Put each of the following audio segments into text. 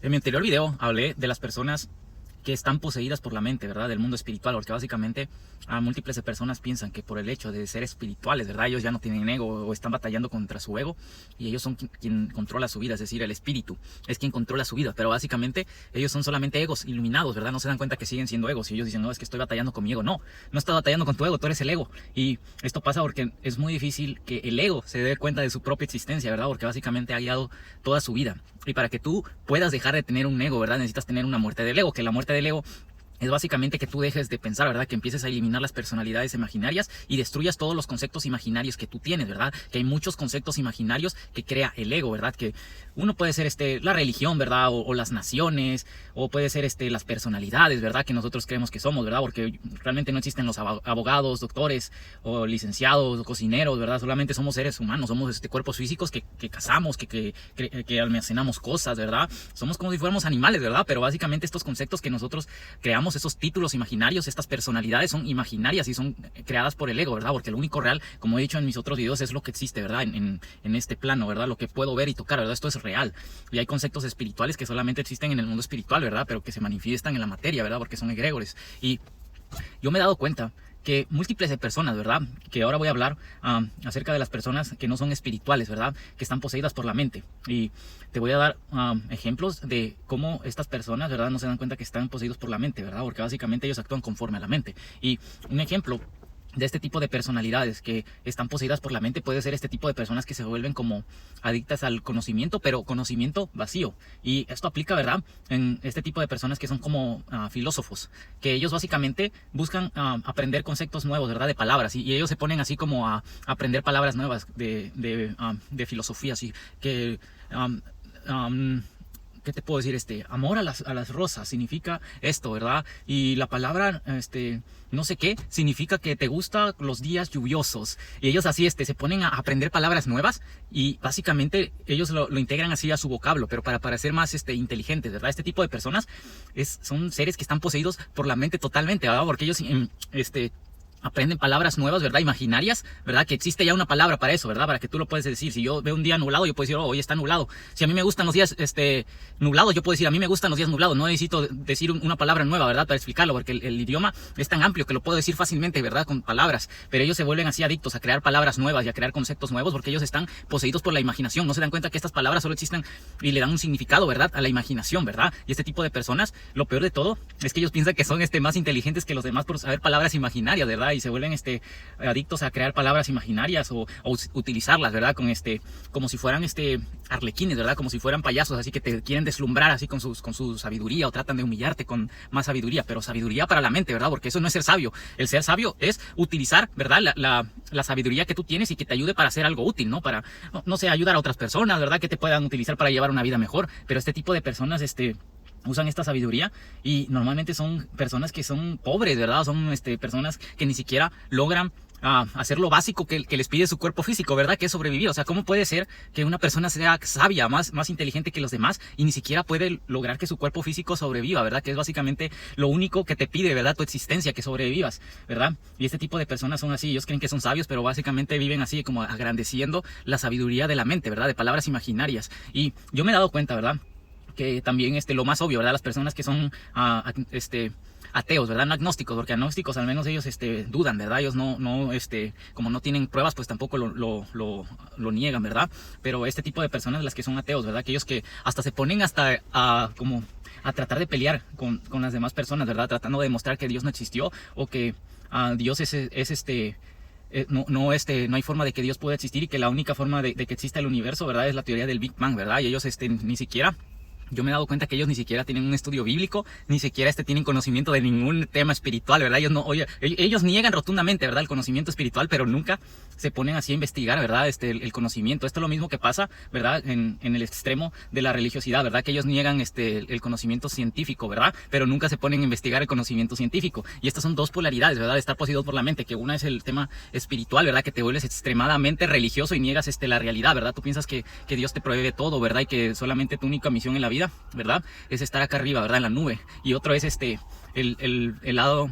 En mi anterior video hablé de las personas que están poseídas por la mente, ¿verdad? Del mundo espiritual, porque básicamente a múltiples de personas piensan que por el hecho de ser espirituales, ¿verdad? Ellos ya no tienen ego o están batallando contra su ego y ellos son quien controla su vida, es decir, el espíritu es quien controla su vida, pero básicamente ellos son solamente egos iluminados, ¿verdad? No se dan cuenta que siguen siendo egos y ellos dicen, no, es que estoy batallando con mi ego. No, no estás batallando con tu ego, tú eres el ego. Y esto pasa porque es muy difícil que el ego se dé cuenta de su propia existencia, ¿verdad? Porque básicamente ha guiado toda su vida. Y para que tú puedas dejar de tener un ego, ¿verdad? Necesitas tener una muerte del ego, que la muerte del ego es básicamente que tú dejes de pensar, ¿verdad? Que empieces a eliminar las personalidades imaginarias y destruyas todos los conceptos imaginarios que tú tienes, ¿verdad? Que hay muchos conceptos imaginarios que crea el ego, ¿verdad? Que uno puede ser la religión, ¿verdad? O las naciones, o puede ser las personalidades, ¿verdad? Que nosotros creemos que somos, ¿verdad? Porque realmente no existen los abogados, doctores, o licenciados, o cocineros, ¿verdad? Solamente somos seres humanos, somos cuerpos físicos que cazamos, que almacenamos cosas, ¿verdad? Somos como si fuéramos animales, ¿verdad? Pero básicamente estos conceptos que nosotros creamos, esos títulos imaginarios, estas personalidades son imaginarias y son creadas por el ego, ¿verdad? Porque lo único real, como he dicho en mis otros videos, es lo que existe, ¿verdad? En este plano, ¿verdad? Lo que puedo ver y tocar, ¿verdad? Esto es real. Y hay conceptos espirituales que solamente existen en el mundo espiritual, ¿verdad? Pero que se manifiestan en la materia, ¿verdad? Porque son egregores. Y yo me he dado cuenta que múltiples de personas, ¿verdad? Que ahora voy a hablar acerca de las personas que no son espirituales, ¿verdad? Que están poseídas por la mente. Y te voy a dar ejemplos de cómo estas personas, ¿verdad? No se dan cuenta que están poseídos por la mente, ¿verdad? Porque básicamente ellos actúan conforme a la mente. Y un ejemplo de este tipo de personalidades que están poseídas por la mente puede ser este tipo de personas que se vuelven como adictas al conocimiento, pero conocimiento vacío. Y esto aplica, ¿verdad? En este tipo de personas que son como filósofos, que ellos básicamente buscan aprender conceptos nuevos, ¿verdad? De palabras, y ellos se ponen así como a aprender palabras nuevas de filosofía, así que ¿qué te puedo decir? Amor a las rosas significa esto, ¿verdad? Y la palabra, no sé qué, significa que te gustan los días lluviosos. Y ellos así, se ponen a aprender palabras nuevas y básicamente ellos lo integran así a su vocablo, pero para parecer más, inteligentes, ¿verdad? Este tipo de personas son seres que están poseídos por la mente totalmente, ¿verdad? Porque ellos, aprenden palabras nuevas, ¿verdad? Imaginarias, ¿verdad? Que existe ya una palabra para eso, ¿verdad? Para que tú lo puedes decir. Si yo veo un día nublado, yo puedo decir, oh, hoy está nublado. Si a mí me gustan los días nublados, yo puedo decir, a mí me gustan los días nublados. No necesito decir una palabra nueva, ¿verdad? Para explicarlo, porque el idioma es tan amplio que lo puedo decir fácilmente, ¿verdad? Con palabras. Pero ellos se vuelven así adictos a crear palabras nuevas y a crear conceptos nuevos porque ellos están poseídos por la imaginación. No se dan cuenta que estas palabras solo existen y le dan un significado, ¿verdad? A la imaginación, ¿verdad? Y este tipo de personas, lo peor de todo es que ellos piensan que son más inteligentes que los demás por saber palabras imaginarias, ¿verdad? Y se vuelven adictos a crear palabras imaginarias o utilizarlas, ¿verdad? Como si fueran arlequines, ¿verdad? Como si fueran payasos, así que te quieren deslumbrar así con su sabiduría o tratan de humillarte con más sabiduría, pero sabiduría para la mente, ¿verdad? Porque eso no es ser sabio. El ser sabio es utilizar, ¿verdad? La sabiduría que tú tienes y que te ayude para hacer algo útil, ¿no? Para, no sé, ayudar a otras personas, ¿verdad? Que te puedan utilizar para llevar una vida mejor, pero este tipo de personas, usan esta sabiduría y normalmente son personas que son pobres, ¿verdad? Son personas que ni siquiera logran hacer lo básico que les pide su cuerpo físico, ¿verdad? Que es sobrevivir. O sea, ¿cómo puede ser que una persona sea sabia, más inteligente que los demás y ni siquiera puede lograr que su cuerpo físico sobreviva, ¿verdad? Que es básicamente lo único que te pide, ¿verdad? Tu existencia, que sobrevivas, ¿verdad? Y este tipo de personas son así, ellos creen que son sabios, pero básicamente viven así como agrandeciendo la sabiduría de la mente, ¿verdad? De palabras imaginarias. Y yo me he dado cuenta, ¿verdad? Que también lo más obvio, ¿verdad? Las personas que son ateos, ¿verdad? No agnósticos, porque agnósticos al menos ellos dudan, ¿verdad? Ellos no como no tienen pruebas, pues tampoco lo niegan, ¿verdad? Pero este tipo de personas, las que son ateos, ¿verdad? Aquellos que hasta se ponen a tratar de pelear con las demás personas, ¿verdad? Tratando de demostrar que Dios no existió o que Dios no hay forma de que Dios pueda existir y que la única forma de que exista el universo, ¿verdad? Es la teoría del Big Bang, ¿verdad? Y ellos ni siquiera... Yo me he dado cuenta que ellos ni siquiera tienen un estudio bíblico, ni siquiera tienen conocimiento de ningún tema espiritual, ¿verdad? Ellos niegan rotundamente, ¿verdad? El conocimiento espiritual, pero nunca se ponen así a investigar, ¿verdad? El conocimiento. Esto es lo mismo que pasa, ¿verdad? En el extremo de la religiosidad, ¿verdad? Que ellos niegan el conocimiento científico, ¿verdad? Pero nunca se ponen a investigar el conocimiento científico. Y estas son dos polaridades, ¿verdad? De estar poseídos por la mente, que una es el tema espiritual, ¿verdad? Que te vuelves extremadamente religioso y niegas la realidad, ¿verdad? Tú piensas que Dios te provee todo, ¿verdad? Y que solamente tu única misión en la vida vida, ¿verdad? Es estar acá arriba, ¿verdad? En la nube. Y otro es el lado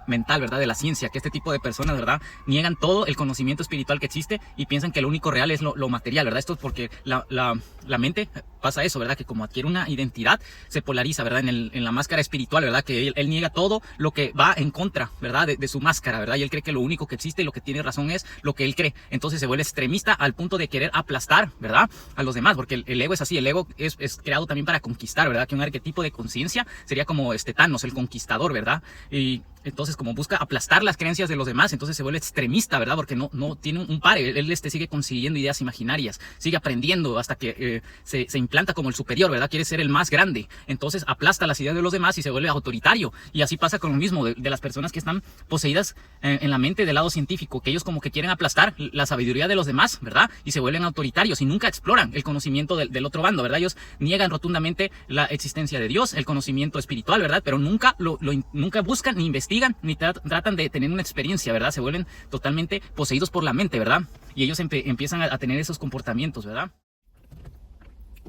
mental, ¿verdad? De la ciencia, que este tipo de personas, ¿verdad? Niegan todo el conocimiento espiritual que existe y piensan que lo único real es lo material, ¿verdad? Esto es porque la mente pasa eso, ¿verdad? Que como adquiere una identidad, se polariza, ¿verdad? En la máscara espiritual, ¿verdad? Que él niega todo lo que va en contra, ¿verdad? De su máscara, ¿verdad? Y él cree que lo único que existe y lo que tiene razón es lo que él cree. Entonces se vuelve extremista al punto de querer aplastar, ¿verdad? A los demás, porque el ego es así, el ego es creado también para conquistar, ¿verdad? Que un arquetipo de conciencia sería como Thanos, el conquistador, ¿verdad? Y entonces como busca aplastar las creencias de los demás, entonces se vuelve extremista, ¿verdad? Porque no tiene un par, él sigue consiguiendo ideas imaginarias, sigue aprendiendo hasta que se implanta como el superior, ¿verdad? Quiere ser el más grande, entonces aplasta las ideas de los demás y se vuelve autoritario. Y así pasa con lo mismo de las personas que están poseídas en la mente del lado científico, que ellos como que quieren aplastar la sabiduría de los demás, ¿verdad? Y se vuelven autoritarios y nunca exploran el conocimiento del otro bando, ¿verdad? Ellos niegan rotundamente la existencia de Dios, el conocimiento espiritual, ¿verdad? Pero nunca nunca buscan ni investigan ni tratan de tener una experiencia, ¿verdad? Se vuelven totalmente poseídos por la mente, ¿verdad? Y ellos empiezan a tener esos comportamientos, ¿verdad?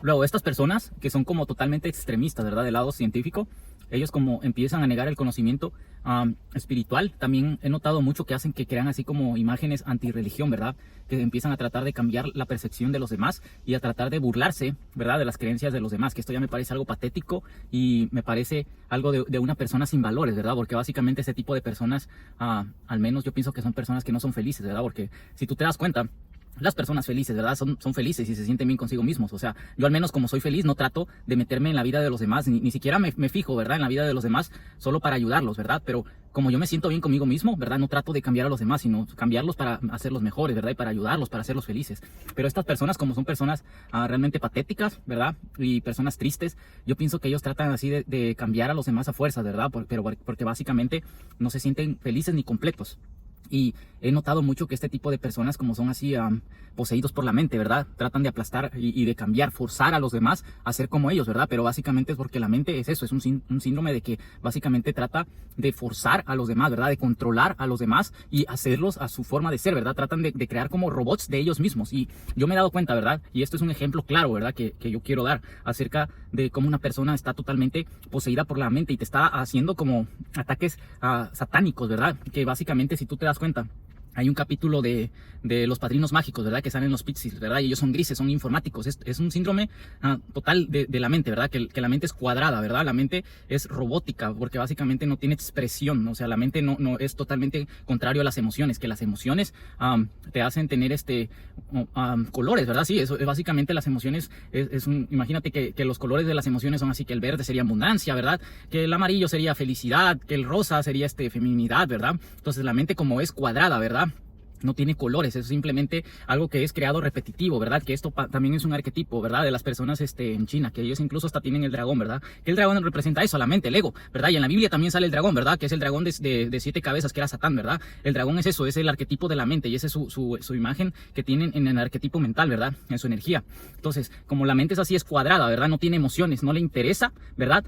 Luego, estas personas que son como totalmente extremistas, ¿verdad? Del lado científico, ellos como empiezan a negar el conocimiento espiritual. También he notado mucho que hacen que crean así como imágenes antirreligión, ¿verdad? Que empiezan a tratar de cambiar la percepción de los demás y a tratar de burlarse, ¿verdad? De las creencias de los demás, que esto ya me parece algo patético y me parece algo de una persona sin valores, ¿verdad? Porque básicamente ese tipo de personas, al menos yo pienso que son personas que no son felices, ¿verdad? Porque si tú te das cuenta, las personas felices, ¿verdad? Son felices y se sienten bien consigo mismos. O sea, yo al menos como soy feliz no trato de meterme en la vida de los demás, ni siquiera me fijo, ¿verdad? En la vida de los demás solo para ayudarlos, ¿verdad? Pero como yo me siento bien conmigo mismo, ¿verdad? No trato de cambiar a los demás, sino cambiarlos para hacerlos mejores, ¿verdad? Y para ayudarlos, para hacerlos felices. Pero estas personas, como son personas realmente patéticas, ¿verdad? Y personas tristes, yo pienso que ellos tratan así de cambiar a los demás a fuerza, ¿verdad? Porque básicamente no se sienten felices ni completos. Y he notado mucho que este tipo de personas, como son así poseídos por la mente, ¿verdad? Tratan de aplastar y de cambiar, forzar a los demás a ser como ellos, ¿verdad? Pero básicamente es porque la mente es eso, es un síndrome de que básicamente trata de forzar a los demás, ¿verdad? De controlar a los demás y hacerlos a su forma de ser, ¿verdad? Tratan de crear como robots de ellos mismos. Y yo me he dado cuenta, ¿verdad? Y esto es un ejemplo claro, ¿verdad? Que yo quiero dar acerca de cómo una persona está totalmente poseída por la mente y te está haciendo como ataques satánicos, ¿verdad? Que básicamente, si tú te das cuenta, hay un capítulo de los padrinos mágicos, ¿verdad? Que salen los Pixies, ¿verdad? Y ellos son grises, son informáticos. Es un síndrome total de la mente, ¿verdad? Que la mente es cuadrada, ¿verdad? La mente es robótica porque básicamente no tiene expresión. O sea, la mente no es totalmente contrario a las emociones. Que las emociones te hacen tener colores, ¿verdad? Sí, eso, básicamente las emociones imagínate que los colores de las emociones son así, que el verde sería abundancia, ¿verdad? Que el amarillo sería felicidad, que el rosa sería feminidad, ¿verdad? Entonces la mente como es cuadrada, ¿verdad? No tiene colores, es simplemente algo que es creado repetitivo, ¿verdad? Que esto también es un arquetipo, ¿verdad? De las personas en China, que ellos incluso hasta tienen el dragón, ¿verdad? Que el dragón representa eso, la mente, el ego, ¿verdad? Y en la Biblia también sale el dragón, ¿verdad? Que es el dragón de 7 cabezas, que era Satán, ¿verdad? El dragón es eso, es el arquetipo de la mente y esa es su imagen que tienen en el arquetipo mental, ¿verdad? En su energía. Entonces, como la mente es así, es cuadrada, ¿verdad? No tiene emociones, no le interesa, ¿verdad?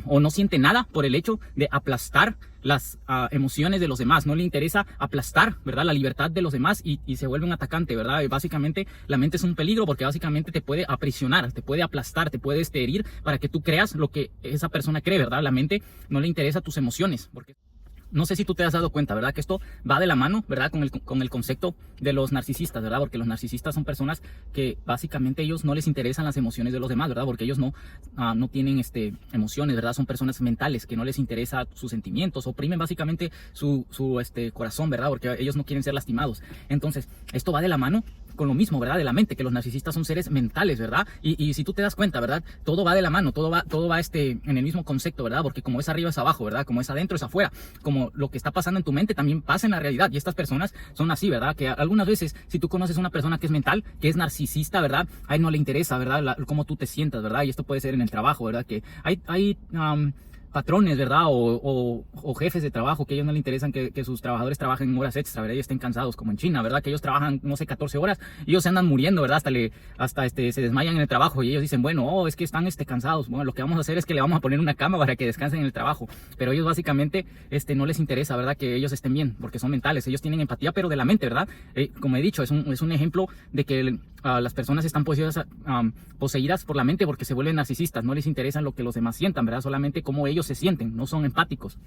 O no siente nada por el hecho de aplastar las emociones de los demás, no le interesa aplastar, ¿verdad? La libertad de los demás y se vuelve un atacante, ¿verdad? Y básicamente la mente es un peligro porque básicamente te puede aprisionar, te puede aplastar, te puede herir para que tú creas lo que esa persona cree, ¿verdad? La mente no le interesa tus emociones, porque no sé si tú te has dado cuenta, ¿verdad? Que esto va de la mano, ¿verdad? Con el concepto de los narcisistas, ¿verdad? Porque los narcisistas son personas que básicamente ellos no les interesan las emociones de los demás, ¿verdad? Porque ellos no tienen emociones, ¿verdad? Son personas mentales que no les interesa sus sentimientos, oprimen básicamente su corazón, ¿verdad? Porque ellos no quieren ser lastimados. Entonces, esto va de la mano con lo mismo, ¿verdad? De la mente, que los narcisistas son seres mentales, ¿verdad? Y si tú te das cuenta, ¿verdad? Todo va de la mano, todo va en el mismo concepto, ¿verdad? Porque como es arriba es abajo, ¿verdad? Como es adentro es afuera. Como lo que está pasando en tu mente también pasa en la realidad. Y estas personas son así, ¿verdad? Que algunas veces, si tú conoces a una persona que es mental, que es narcisista, ¿verdad? A él no le interesa, ¿verdad? Cómo tú te sientas, ¿verdad? Y esto puede ser en el trabajo, ¿verdad? Que hay patrones, ¿verdad? O jefes de trabajo que a ellos no les interesan que sus trabajadores trabajen horas extra, ¿verdad? Y estén cansados, como en China, ¿verdad? Que ellos trabajan, no sé, 14 horas y ellos se andan muriendo, ¿verdad? Hasta se desmayan en el trabajo y ellos dicen, bueno, es que están cansados. Bueno, lo que vamos a hacer es que le vamos a poner una cama para que descansen en el trabajo. Pero ellos básicamente no les interesa, ¿verdad? Que ellos estén bien, porque son mentales. Ellos tienen empatía, pero de la mente, ¿verdad? Como he dicho, es un ejemplo de que las personas están poseídas por la mente porque se vuelven narcisistas, no les interesa lo que los demás sientan, ¿verdad? Solamente cómo ellos se sienten, no son empáticos.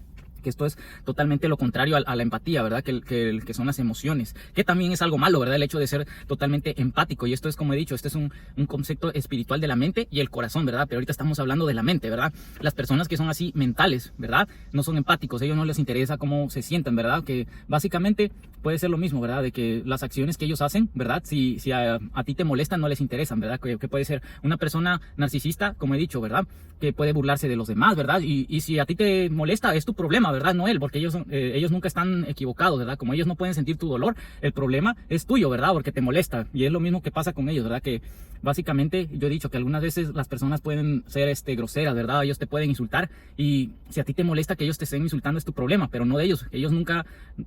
Que esto es totalmente lo contrario a la empatía, ¿verdad? Que son las emociones, que también es algo malo, ¿verdad? El hecho de ser totalmente empático, y esto es, como he dicho, este es un concepto espiritual de la mente y el corazón, ¿verdad? Pero ahorita estamos hablando de la mente, ¿verdad? Las personas que son así mentales, ¿verdad? No son empáticos, a ellos no les interesa cómo se sienten, ¿verdad? Que básicamente puede ser lo mismo, ¿verdad? De que las acciones que ellos hacen, ¿verdad? Si a ti te molestan, no les interesan, ¿verdad? Que puede ser una persona narcisista, como he dicho, ¿verdad? Que puede burlarse de los demás, ¿verdad? Y si a ti te molesta, es tu problema, ¿verdad? No él, porque ellos nunca están equivocados, ¿verdad? Como ellos no pueden sentir tu dolor, el problema es tuyo, ¿verdad? Porque te molesta. Y es lo mismo que pasa con ellos, ¿verdad? Que básicamente yo he dicho que algunas veces las personas pueden ser groseras, ¿verdad? Ellos te pueden insultar, y si a ti te molesta que ellos te estén insultando es tu problema, pero no de ellos. Ellos nunca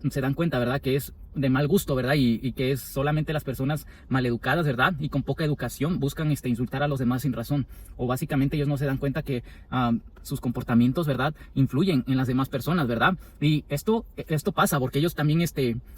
se dan cuenta, ¿verdad? Que es de mal gusto, ¿verdad? Y que es solamente las personas maleducadas, ¿verdad? Y con poca educación buscan insultar a los demás sin razón. O básicamente ellos no se dan cuenta que sus comportamientos, ¿verdad? Influyen en las demás personas, ¿verdad? Y esto pasa porque ellos también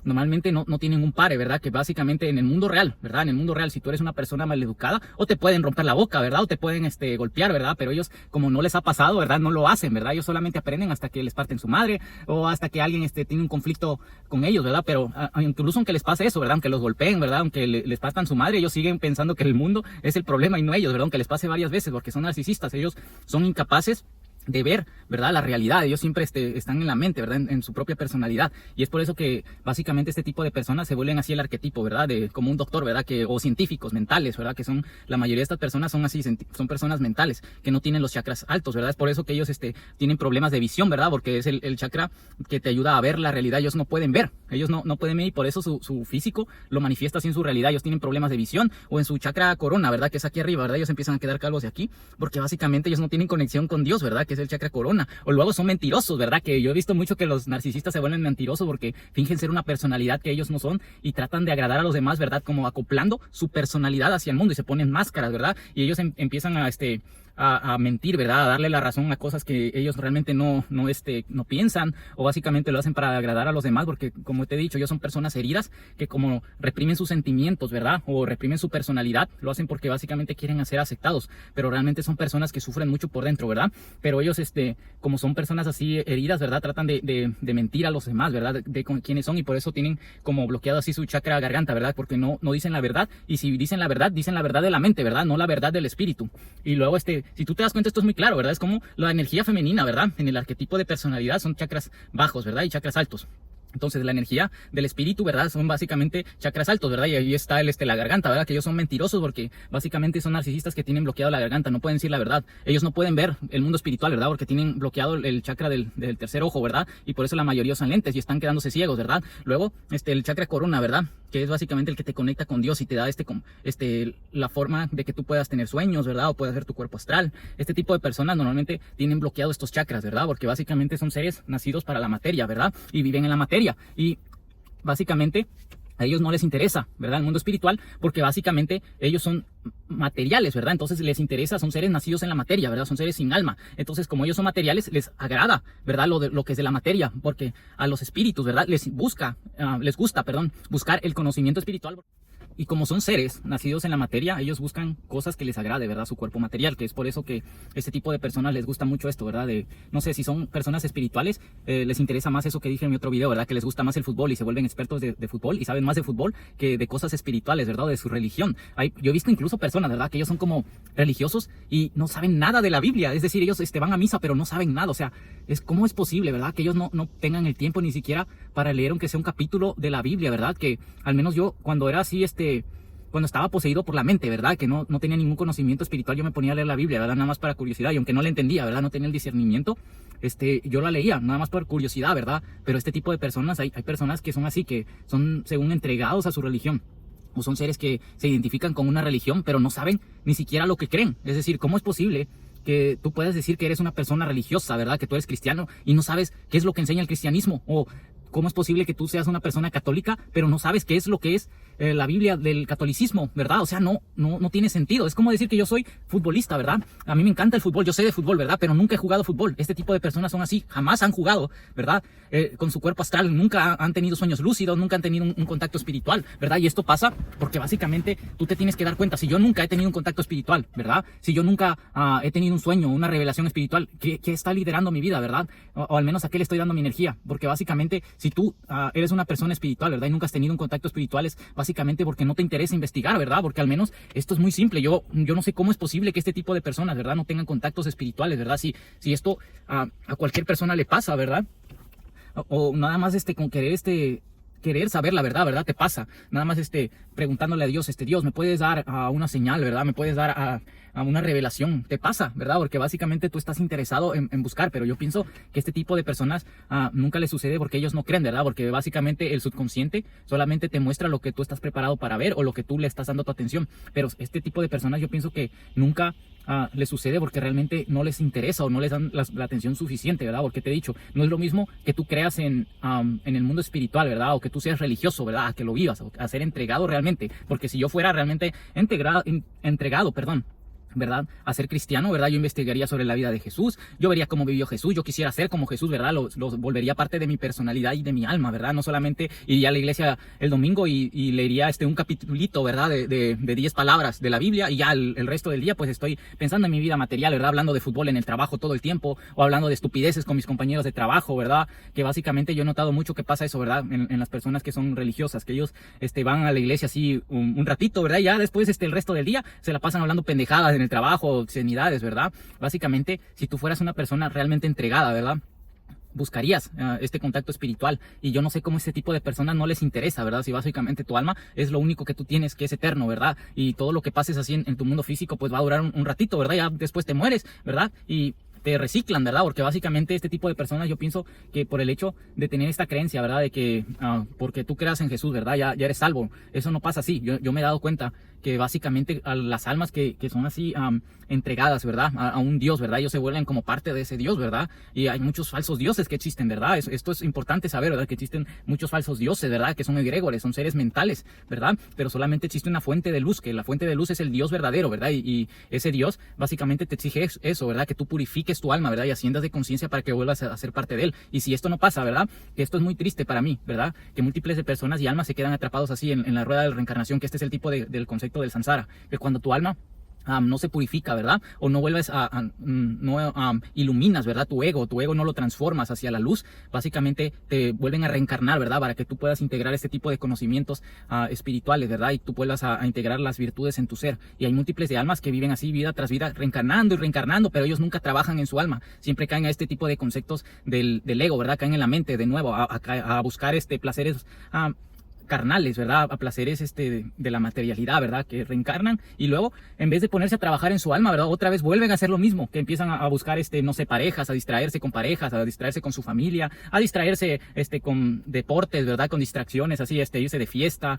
normalmente no tienen un pare, ¿verdad? Que básicamente en el mundo real, ¿verdad? En el mundo real, si tú eres una persona maleducada, o te pueden romper la boca, ¿verdad? O te pueden golpear, ¿verdad? Pero ellos, como no les ha pasado, ¿verdad? No lo hacen, ¿verdad? Ellos solamente aprenden hasta que les parten su madre, o hasta que alguien tiene un conflicto con ellos, ¿verdad? Pero incluso aunque les pase eso, ¿verdad? Aunque los golpeen, ¿verdad? Aunque les partan su madre, ellos siguen pensando que el mundo es el problema y no ellos, ¿verdad? Aunque les pase varias veces, porque son narcisistas, ellos son incapaces de ver, ¿verdad? La realidad. Ellos siempre están en la mente, ¿verdad? En su propia personalidad. Y es por eso que básicamente este tipo de personas se vuelven así el arquetipo, ¿verdad? Como un doctor, ¿verdad? O científicos mentales, ¿verdad? Que son, la mayoría de estas personas son así, son personas mentales que no tienen los chakras altos, ¿verdad? Es por eso que ellos tienen problemas de visión, ¿verdad? Porque es el chakra que te ayuda a ver la realidad. Ellos no pueden ver, ellos no pueden ver, y por eso su físico lo manifiesta así en su realidad. Ellos tienen problemas de visión, o en su chakra corona, ¿verdad? Que es aquí arriba, ¿verdad? Ellos empiezan a quedar calvos de aquí porque básicamente ellos no tienen conexión con Dios, ¿verdad? Que es el chakra corona. O luego son mentirosos, ¿verdad? Que yo he visto mucho que los narcisistas se vuelven mentirosos porque fingen ser una personalidad que ellos no son y tratan de agradar a los demás, ¿verdad? Como acoplando su personalidad hacia el mundo, y se ponen máscaras, ¿verdad? Y ellos empiezan a mentir, ¿verdad? A darle la razón a cosas que ellos realmente no piensan, o básicamente lo hacen para agradar a los demás, porque como te he dicho, ellos son personas heridas que como reprimen sus sentimientos, ¿verdad? O reprimen su personalidad, lo hacen porque básicamente quieren ser aceptados, pero realmente son personas que sufren mucho por dentro, ¿verdad? Pero ellos, como son personas así heridas, ¿verdad? Tratan de mentir a los demás, ¿verdad? De quiénes son, y por eso tienen como bloqueado así su chakra garganta, ¿verdad? Porque no dicen la verdad, y si dicen la verdad de la mente, ¿verdad? No la verdad del espíritu. Y luego si tú te das cuenta, esto es muy claro, ¿verdad? Es como la energía femenina, ¿verdad? En el arquetipo de personalidad son chakras bajos, ¿verdad? Y chakras altos. Entonces la energía del espíritu, ¿verdad? Son básicamente chakras altos, ¿verdad? Y ahí está la garganta, ¿verdad? Que ellos son mentirosos porque básicamente son narcisistas que tienen bloqueado la garganta, no pueden decir la verdad. Ellos no pueden ver el mundo espiritual, ¿verdad? Porque tienen bloqueado el chakra del tercer ojo, ¿verdad? Y por eso la mayoría usan lentes y están quedándose ciegos, ¿verdad? Luego, el chakra corona, ¿verdad? Que es básicamente el que te conecta con Dios y te da la forma de que tú puedas tener sueños, ¿verdad? O puedas ver tu cuerpo astral. Este tipo de personas normalmente tienen bloqueado estos chakras, ¿verdad? Porque básicamente son seres nacidos para la materia, ¿verdad? Y viven en la materia. Y básicamente a ellos no les interesa, ¿verdad? El mundo espiritual, porque básicamente ellos son materiales, ¿verdad? Entonces les interesa, son seres nacidos en la materia, ¿verdad? Son seres sin alma. Entonces, como ellos son materiales, les agrada, ¿verdad? Lo que es de la materia, porque a los espíritus, ¿verdad? Les gusta, buscar el conocimiento espiritual. Y como son seres nacidos en la materia, ellos buscan cosas que les agrade, ¿verdad? Su cuerpo material, que es por eso que este tipo de personas les gusta mucho esto, ¿verdad? No sé, si son personas espirituales, les interesa más eso que dije en mi otro video, ¿verdad? Que les gusta más el fútbol y se vuelven expertos de fútbol y saben más de fútbol que de cosas espirituales, ¿verdad? O de su religión. Yo he visto incluso personas, ¿verdad? Que ellos son como religiosos y no saben nada de la Biblia. Es decir, ellos van a misa, pero no saben nada. O sea, ¿cómo es posible, ¿verdad? Que ellos no tengan el tiempo ni siquiera para leer aunque sea un capítulo de la Biblia, ¿verdad? Que al menos yo, cuando era así, cuando estaba poseído por la mente, ¿verdad? Que no tenía ningún conocimiento espiritual, yo me ponía a leer la Biblia, ¿verdad? Nada más para curiosidad, y aunque no la entendía, ¿verdad? No tenía el discernimiento, yo la leía, nada más por curiosidad, ¿verdad? Pero este tipo de personas, hay personas que son así, que son según entregados a su religión, o son seres que se identifican con una religión, pero no saben ni siquiera lo que creen. Es decir, ¿cómo es posible que tú puedas decir que eres una persona religiosa, ¿verdad? Que tú eres cristiano y no sabes qué es lo que enseña el cristianismo? O ¿cómo es posible que tú seas una persona católica, pero no sabes qué es lo que es la Biblia del catolicismo, ¿verdad? O sea, no tiene sentido. Es como decir que yo soy futbolista, ¿verdad? A mí me encanta el fútbol, yo sé de fútbol, ¿verdad? Pero nunca he jugado fútbol. Este tipo de personas son así, jamás han jugado, ¿verdad? Con su cuerpo astral, nunca han tenido sueños lúcidos, nunca han tenido un contacto espiritual, ¿verdad? Y esto pasa porque básicamente tú te tienes que dar cuenta, si yo nunca he tenido un contacto espiritual, ¿verdad? Si yo nunca he tenido un sueño, una revelación espiritual, ¿qué está liderando mi vida, ¿verdad? O al menos a qué le estoy dando mi energía, porque básicamente si tú eres una persona espiritual, ¿verdad? Y nunca has tenido un contacto espiritual, es básicamente porque no te interesa investigar, ¿verdad? Porque al menos esto es muy simple, yo no sé cómo es posible que este tipo de personas, ¿verdad? No tengan contactos espirituales, ¿verdad? Si esto a cualquier persona le pasa, ¿verdad? O nada más con querer saber la verdad, ¿verdad? Te pasa. Nada más preguntándole a Dios, Dios, ¿me puedes dar una señal, ¿verdad? ¿Me puedes dar a una revelación? Te pasa, ¿verdad? Porque básicamente tú estás interesado en buscar, pero yo pienso que este tipo de personas nunca les sucede porque ellos no creen, ¿verdad? Porque básicamente el subconsciente solamente te muestra lo que tú estás preparado para ver o lo que tú le estás dando tu atención. Pero este tipo de personas yo pienso que nunca les sucede porque realmente no les interesa o no les dan la atención suficiente, ¿verdad? Porque te he dicho, no es lo mismo que tú creas en el mundo espiritual, ¿verdad? O que tú seas religioso, ¿verdad? A que lo vivas, a ser entregado realmente. Porque si yo fuera realmente entregado, perdón, ¿verdad? A ser cristiano, ¿verdad? Yo investigaría sobre la vida de Jesús, yo vería cómo vivió Jesús, yo quisiera ser como Jesús, ¿verdad? Lo volvería parte de mi personalidad y de mi alma, ¿verdad? No solamente iría a la iglesia el domingo y leería un capitulito, ¿verdad? De 10 palabras de la Biblia y ya el resto del día pues estoy pensando en mi vida material, ¿verdad? Hablando de fútbol en el trabajo todo el tiempo o hablando de estupideces con mis compañeros de trabajo, ¿verdad? Que básicamente yo he notado mucho que pasa eso, ¿verdad? En las personas que son religiosas, que ellos van a la iglesia así un ratito, ¿verdad? Y ya después el resto del día se la pasan hablando pendejadas en el trabajo, obscenidades, ¿verdad? Básicamente, si tú fueras una persona realmente entregada, ¿verdad? Buscarías este contacto espiritual y yo no sé cómo este tipo de personas no les interesa, ¿verdad? Si básicamente tu alma es lo único que tú tienes que es eterno, ¿verdad? Y todo lo que pases así en tu mundo físico pues va a durar un ratito, ¿verdad? Ya después te mueres, ¿verdad? Y te reciclan, ¿verdad? Porque básicamente este tipo de personas yo pienso que por el hecho de tener esta creencia, ¿verdad? De que porque tú creas en Jesús, ¿verdad? Ya eres salvo. Eso no pasa así. Yo me he dado cuenta que básicamente a las almas que son así entregadas, ¿verdad? A un Dios, ¿verdad? Ellos se vuelven como parte de ese Dios, ¿verdad? Y hay muchos falsos dioses que existen, ¿verdad? Esto es importante saber, ¿verdad? Que existen muchos falsos dioses, ¿verdad? Que son egregores, son seres mentales, ¿verdad? Pero solamente existe una fuente de luz, que la fuente de luz es el Dios verdadero, ¿verdad? Y ese Dios básicamente te exige eso, ¿verdad? Que tú purifiques tu alma, ¿verdad? Y asciendas de conciencia para que vuelvas a ser parte de él. Y si esto no pasa, ¿verdad? Que esto es muy triste para mí, ¿verdad? Que múltiples de personas y almas se quedan atrapados así en la rueda de la reencarnación, que este es el tipo del concepto del samsara, que cuando tu alma no se purifica, ¿verdad? O no vuelves iluminas, ¿verdad? Tu ego no lo transformas hacia la luz, básicamente te vuelven a reencarnar, ¿verdad? Para que tú puedas integrar este tipo de conocimientos espirituales, ¿verdad? Y tú vuelvas a integrar las virtudes en tu ser. Y hay múltiples de almas que viven así vida tras vida, reencarnando y reencarnando, pero ellos nunca trabajan en su alma, siempre caen a este tipo de conceptos del ego, ¿verdad? Caen en la mente de nuevo, a buscar placeres carnales, ¿verdad? A placeres de la materialidad, ¿verdad? Que reencarnan y luego, en vez de ponerse a trabajar en su alma, ¿verdad? Otra vez vuelven a hacer lo mismo, que empiezan a buscar, no sé, parejas, a distraerse con parejas, a distraerse con su familia, a distraerse, con deportes, ¿verdad? Con distracciones, así, irse de fiesta,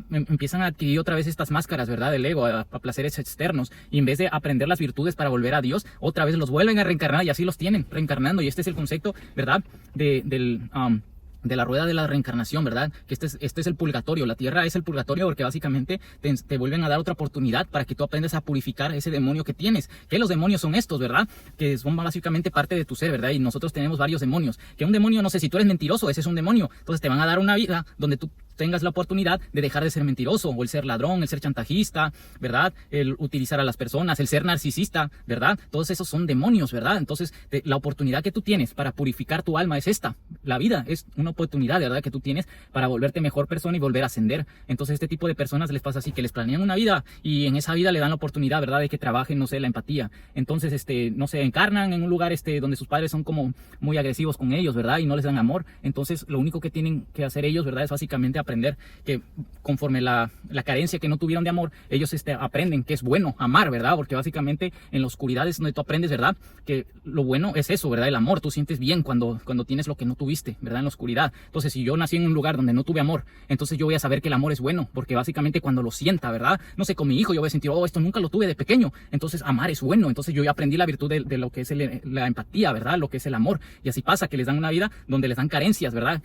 empiezan a adquirir otra vez estas máscaras, ¿verdad? Del ego, a placeres externos, y en vez de aprender las virtudes para volver a Dios, otra vez los vuelven a reencarnar y así los tienen, reencarnando, y este es el concepto, ¿verdad? De la rueda de la reencarnación, ¿verdad? Que este es el purgatorio, la tierra es el purgatorio porque básicamente te vuelven a dar otra oportunidad para que tú aprendas a purificar ese demonio que tienes. Que los demonios son estos, ¿verdad? Que son básicamente parte de tu ser, ¿verdad? Y nosotros tenemos varios demonios. Que un demonio, no sé, si tú eres mentiroso, ese es un demonio. Entonces te van a dar una vida donde tú tengas la oportunidad de dejar de ser mentiroso, o el ser ladrón, el ser chantajista, ¿verdad? El utilizar a las personas, el ser narcisista, ¿verdad? Todos esos son demonios, ¿verdad? Entonces, la oportunidad que tú tienes para purificar tu alma es esta. La vida es una oportunidad, ¿verdad? Que tú tienes para volverte mejor persona y volver a ascender. Entonces, este tipo de personas les pasa así, que les planean una vida y en esa vida le dan la oportunidad, ¿verdad? De que trabajen, no sé, la empatía. Entonces, no sé, encarnan en un lugar, donde sus padres son como muy agresivos con ellos, ¿verdad? Y no les dan amor. Entonces, lo único que tienen que hacer ellos, ¿verdad? Es básicamente aprender que conforme la carencia que no tuvieron de amor, ellos aprenden que es bueno amar, ¿verdad? Porque básicamente en la oscuridad es donde tú aprendes, ¿verdad? Que lo bueno es eso, ¿verdad? El amor. Tú sientes bien cuando tienes lo que no tuviste, ¿verdad? En la oscuridad. Entonces, si yo nací en un lugar donde no tuve amor, entonces yo voy a saber que el amor es bueno, porque básicamente cuando lo sienta, ¿verdad? No sé, con mi hijo yo voy a sentir, oh, esto nunca lo tuve de pequeño, entonces amar es bueno. Entonces yo ya aprendí la virtud de lo que es la empatía, ¿verdad? Lo que es el amor. Y así pasa, que les dan una vida donde les dan carencias, ¿verdad?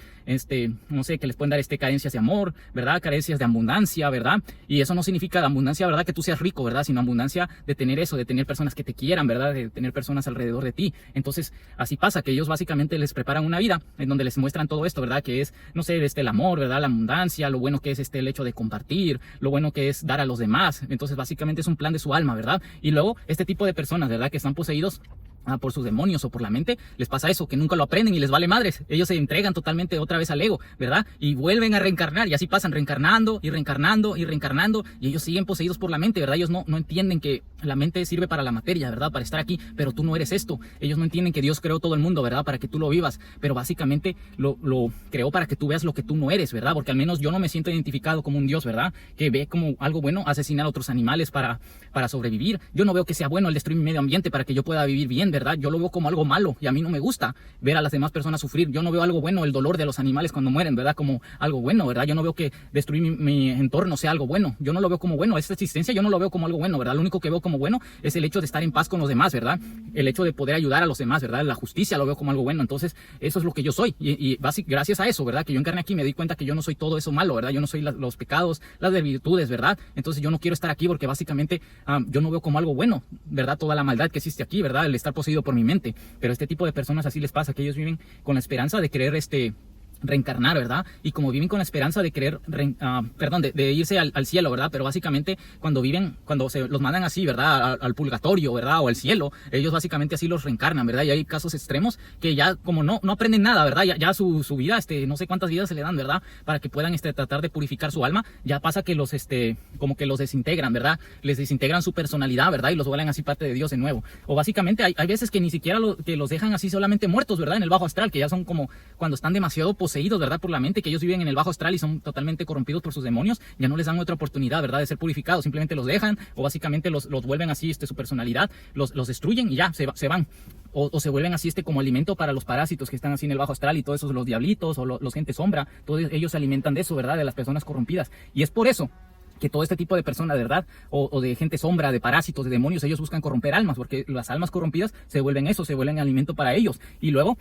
No sé, que les pueden dar carencias carencias de amor, ¿verdad? Carencias de abundancia, ¿verdad? Y eso no significa de abundancia, ¿verdad? Que tú seas rico, ¿verdad? Sino abundancia de tener eso, de tener personas que te quieran, ¿verdad? De tener personas alrededor de ti. Entonces, así pasa, que ellos básicamente les preparan una vida en donde les muestran todo esto, ¿verdad? Que es, no sé, el amor, ¿verdad? La abundancia, lo bueno que es el hecho de compartir, lo bueno que es dar a los demás. Entonces, básicamente es un plan de su alma, ¿verdad? Y luego, este tipo de personas, ¿verdad? Que están poseídos por sus demonios o por la mente, les pasa eso, que nunca lo aprenden y les vale madres. Ellos se entregan totalmente otra vez al ego, ¿verdad? Y vuelven a reencarnar, y así pasan reencarnando y reencarnando y reencarnando, y ellos siguen poseídos por la mente, ¿verdad? Ellos no entienden que la mente sirve para la materia, ¿verdad? Para estar aquí, pero tú no eres esto. Ellos no entienden que Dios creó todo el mundo, ¿verdad? Para que tú lo vivas, pero básicamente lo creó para que tú veas lo que tú no eres, ¿verdad? Porque al menos yo no me siento identificado como un Dios, ¿verdad? Que ve como algo bueno asesinar a otros animales para sobrevivir. Yo no veo que sea bueno el destruir mi medio ambiente para que yo pueda vivir bien, ¿verdad? Yo lo veo como algo malo, y a mí no me gusta ver a las demás personas sufrir. Yo no veo algo bueno el dolor de los animales cuando mueren, ¿verdad? Como algo bueno, ¿verdad? Yo no veo que destruir mi entorno sea algo bueno. Yo no lo veo como bueno. Esta existencia yo no lo veo como algo bueno, ¿verdad? Lo único que veo como bueno es el hecho de estar en paz con los demás, ¿verdad? El hecho de poder ayudar a los demás, ¿verdad? La justicia lo veo como algo bueno. Entonces, eso es lo que yo soy. Y gracias a eso, ¿verdad? Que yo encarné aquí, me di cuenta que yo no soy todo eso malo, ¿verdad? Yo no soy los pecados, las virtudes, ¿verdad? Entonces, yo no quiero estar aquí porque básicamente yo no veo como algo bueno, ¿verdad? Toda la maldad que existe aquí, ¿verdad? El estar poseído por mi mente. Pero este tipo de personas así les pasa, que ellos viven con la esperanza de querer reencarnar, ¿verdad? Y como viven con la esperanza de querer, de irse al cielo, ¿verdad? Pero básicamente cuando se los mandan así, ¿verdad? Al purgatorio, ¿verdad? O al cielo, ellos básicamente así los reencarnan, ¿verdad? Y hay casos extremos que ya como no aprenden nada, ¿verdad? Ya su vida, no sé cuántas vidas se le dan, ¿verdad? Para que puedan tratar de purificar su alma. Ya pasa que como que los desintegran, ¿verdad? Les desintegran su personalidad, ¿verdad? Y los vuelven así parte de Dios de nuevo. O básicamente hay veces que ni siquiera que los dejan así solamente muertos, ¿verdad? En el bajo astral, que ya son como cuando están demasiado poseídos, ¿verdad? Por la mente, que ellos viven en el bajo astral y son totalmente corrompidos por sus demonios, ya no les dan otra oportunidad, ¿verdad? De ser purificados, simplemente los dejan, o básicamente los vuelven así, su personalidad, los destruyen y ya, se van. O se vuelven así como alimento para los parásitos que están así en el bajo astral, y todos esos, los diablitos o los gente sombra, todos ellos se alimentan de eso, ¿verdad? De las personas corrompidas. Y es por eso que todo este tipo de personas, ¿verdad? O de gente sombra, de parásitos, de demonios, ellos buscan corromper almas, porque las almas corrompidas se vuelven eso, se vuelven alimento para ellos. Y luego,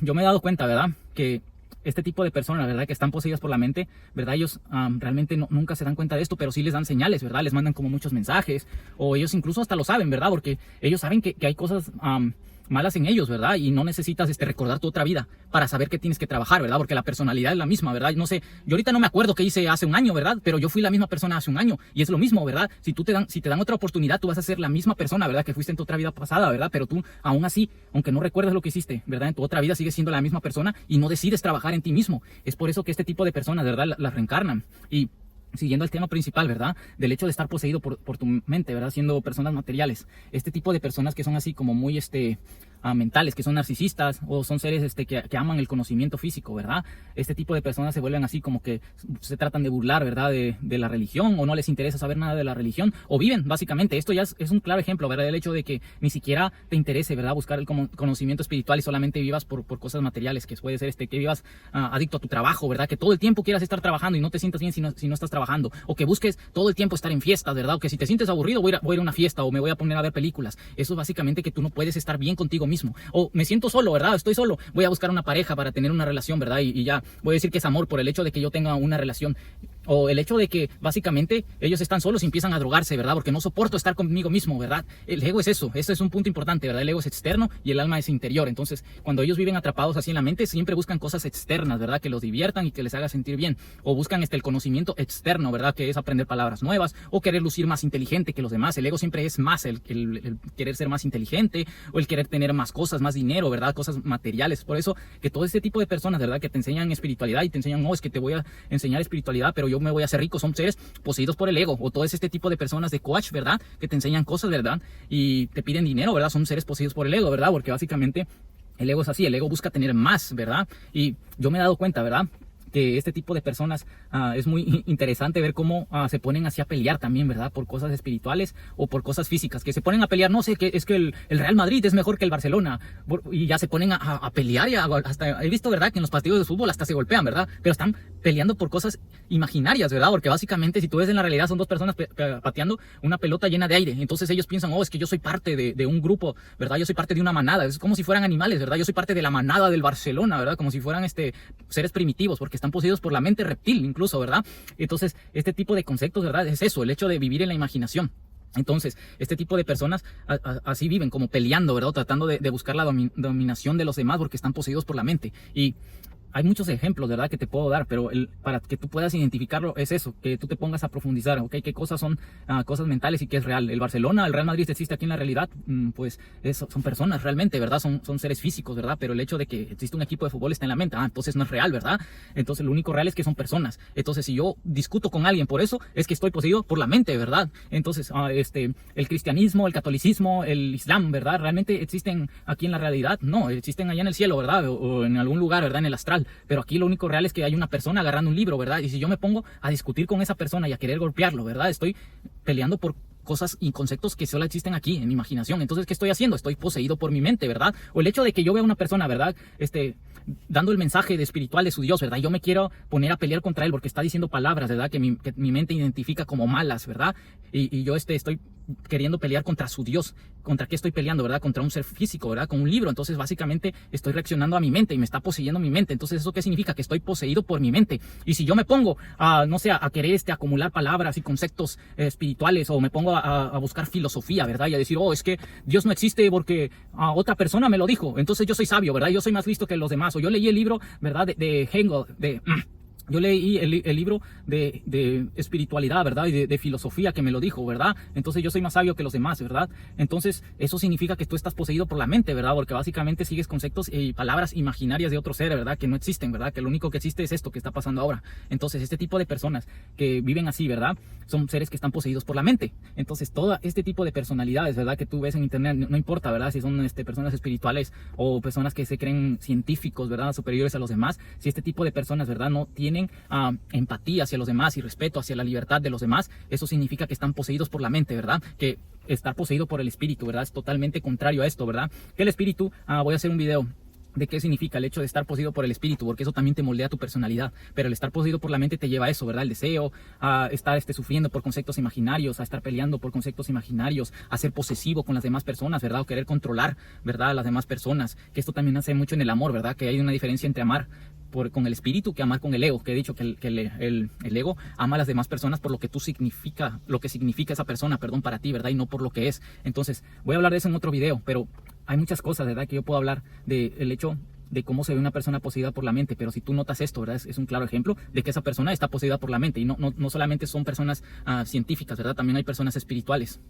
yo me he dado cuenta, ¿verdad? Que este tipo de personas, ¿verdad? Que están poseídas por la mente, ¿verdad? Ellos realmente nunca se dan cuenta de esto, pero sí les dan señales, ¿verdad? Les mandan como muchos mensajes, o ellos incluso hasta lo saben, ¿verdad? Porque ellos saben que hay cosas malas en ellos, ¿verdad? Y no necesitas recordar tu otra vida para saber que tienes que trabajar, ¿verdad? Porque la personalidad es la misma, ¿verdad? No sé, yo ahorita no me acuerdo qué hice hace un año, ¿verdad? Pero yo fui la misma persona hace un año, y es lo mismo, ¿verdad? Si te dan otra oportunidad, tú vas a ser la misma persona, ¿verdad? Que fuiste en tu otra vida pasada, ¿verdad? Pero tú, aún así, aunque no recuerdes lo que hiciste, ¿verdad? En tu otra vida sigues siendo la misma persona y no decides trabajar en ti mismo. Es por eso que este tipo de personas, ¿verdad? Las reencarnan. Y siguiendo el tema principal, ¿verdad? Del hecho de estar poseído por tu mente, ¿verdad? Siendo personas materiales. Este tipo de personas que son así como muy, mentales, que son narcisistas, o son seres que aman el conocimiento físico, ¿verdad? Este tipo de personas se vuelven así como que se tratan de burlar, ¿verdad? De la religión, o no les interesa saber nada de la religión, o viven, básicamente. Esto ya es un claro ejemplo, ¿verdad? El hecho de que ni siquiera te interese, ¿verdad? Buscar el conocimiento espiritual y solamente vivas por cosas materiales, que puede ser que vivas adicto a tu trabajo, ¿verdad? Que todo el tiempo quieras estar trabajando y no te sientas bien si no estás trabajando, o que busques todo el tiempo estar en fiestas, ¿verdad? O que si te sientes aburrido voy a ir a una fiesta, o me voy a poner a ver películas. Eso es básicamente que tú no puedes estar bien contigo mismo. O me siento solo, ¿verdad? Estoy solo, voy a buscar una pareja para tener una relación, ¿verdad? Y ya voy a decir que es amor por el hecho de que yo tenga una relación. O el hecho de que básicamente ellos están solos y empiezan a drogarse, ¿verdad? Porque no soporto estar conmigo mismo, ¿verdad? El ego es eso, este es un punto importante, ¿verdad? El ego es externo y el alma es interior. Entonces, cuando ellos viven atrapados así en la mente, siempre buscan cosas externas, ¿verdad? Que los diviertan y que les haga sentir bien. O buscan el conocimiento externo, ¿verdad? Que es aprender palabras nuevas, o querer lucir más inteligente que los demás. El ego siempre es más el querer ser más inteligente, o el querer tener más cosas, más dinero, ¿verdad? Cosas materiales. Por eso que todo este tipo de personas, ¿verdad? Que te enseñan espiritualidad y te enseñan, no, es que te voy a enseñar espiritualidad, pero yo me voy a hacer rico, son seres poseídos por el ego. O todo este tipo de personas de coach, ¿verdad? Que te enseñan cosas, ¿verdad? Y te piden dinero, ¿verdad? Son seres poseídos por el ego, ¿verdad? Porque básicamente el ego es así, el ego busca tener más, ¿verdad? Y yo me he dado cuenta, ¿verdad? Que este tipo de personas es muy interesante ver cómo se ponen así a pelear también, ¿verdad? Por cosas espirituales o por cosas físicas, que se ponen a pelear, no sé, que es que el Real Madrid es mejor que el Barcelona, y ya se ponen a pelear, y hasta he visto, ¿verdad? Que en los partidos de fútbol hasta se golpean, ¿verdad? Pero están peleando por cosas imaginarias, ¿verdad? Porque básicamente si tú ves en la realidad son dos personas pateando una pelota llena de aire. Entonces ellos piensan, oh, es que yo soy parte de un grupo, ¿verdad? Yo soy parte de una manada. Es como si fueran animales, ¿verdad? Yo soy parte de la manada del Barcelona, ¿verdad? Como si fueran seres primitivos, porque que están poseídos por la mente reptil incluso, ¿verdad? Entonces, este tipo de conceptos, ¿verdad? Es eso, el hecho de vivir en la imaginación. Entonces, este tipo de personas así viven, como peleando, ¿verdad? Tratando de buscar la dominación de los demás porque están poseídos por la mente. Y hay muchos ejemplos, ¿verdad?, que te puedo dar, pero para que tú puedas identificarlo es eso, que tú te pongas a profundizar, ¿ok? ¿Qué cosas son cosas mentales y qué es real? El Barcelona, el Real Madrid existe aquí en la realidad, pues son personas realmente, ¿verdad? Son seres físicos, ¿verdad? Pero el hecho de que existe un equipo de fútbol está en la mente, entonces no es real, ¿verdad? Entonces lo único real es que son personas. Entonces si yo discuto con alguien por eso, es que estoy poseído por la mente, ¿verdad? Entonces el cristianismo, el catolicismo, el islam, ¿verdad? ¿Realmente existen aquí en la realidad? No, existen allá en el cielo, ¿verdad? O en algún lugar, ¿verdad? En el astral. Pero aquí lo único real es que hay una persona agarrando un libro, ¿verdad? Y si yo me pongo a discutir con esa persona y a querer golpearlo, ¿verdad? Estoy peleando por cosas y conceptos que solo existen aquí en mi imaginación. Entonces, ¿qué estoy haciendo? Estoy poseído por mi mente, ¿verdad? O el hecho de que yo vea a una persona, ¿verdad? Dando el mensaje de espiritual de su Dios, ¿verdad? Yo me quiero poner a pelear contra él porque está diciendo palabras, ¿verdad? Que mi mente identifica como malas, ¿verdad? Y yo estoy queriendo pelear contra su Dios. ¿Contra qué estoy peleando, verdad? Contra un ser físico, ¿verdad? Con un libro. Entonces, básicamente, estoy reaccionando a mi mente y me está poseyendo mi mente. Entonces, ¿eso qué significa? Que estoy poseído por mi mente. Y si yo me pongo no sé, a querer acumular palabras y conceptos espirituales, o me pongo a buscar filosofía, ¿verdad? Y a decir, es que Dios no existe porque otra persona me lo dijo. Entonces, yo soy sabio, ¿verdad? Yo soy más listo que los demás. O yo leí el libro, ¿verdad? De Hegel, yo leí el libro de espiritualidad, ¿verdad? Y de filosofía que me lo dijo, ¿verdad? Entonces yo soy más sabio que los demás, ¿verdad? Entonces eso significa que tú estás poseído por la mente, ¿verdad? Porque básicamente sigues conceptos y palabras imaginarias de otro ser, ¿verdad? Que no existen, ¿verdad? Que lo único que existe es esto que está pasando ahora. Entonces este tipo de personas que viven así, ¿verdad? Son seres que están poseídos por la mente. Entonces todo este tipo de personalidades, ¿verdad? Que tú ves en internet, no importa, ¿verdad? Si son personas espirituales o personas que se creen científicos, ¿verdad? Superiores a los demás. Si este tipo de personas, ¿verdad? No tienen empatía hacia los demás y respeto hacia la libertad de los demás, eso significa que están poseídos por la mente, ¿verdad? Que estar poseído por el espíritu, ¿verdad? Es totalmente contrario a esto, ¿verdad? Que el espíritu, voy a hacer un video de qué significa el hecho de estar poseído por el espíritu, porque eso también te moldea tu personalidad, pero el estar poseído por la mente te lleva a eso, ¿verdad? El deseo, a estar sufriendo por conceptos imaginarios, a estar peleando por conceptos imaginarios, a ser posesivo con las demás personas, ¿verdad? O querer controlar, ¿verdad? A las demás personas, que esto también hace mucho en el amor, ¿verdad? Que hay una diferencia entre amar con el espíritu que amar con el ego, que he dicho que el ego ama a las demás personas por lo que lo que significa esa persona, perdón, para ti, ¿verdad? Y no por lo que es. Entonces, voy a hablar de eso en otro video, pero hay muchas cosas, ¿verdad? Que yo puedo hablar del hecho de cómo se ve una persona poseída por la mente, pero si tú notas esto, ¿verdad? Es un claro ejemplo de que esa persona está poseída por la mente, y no solamente son personas científicas, ¿verdad? También hay personas espirituales.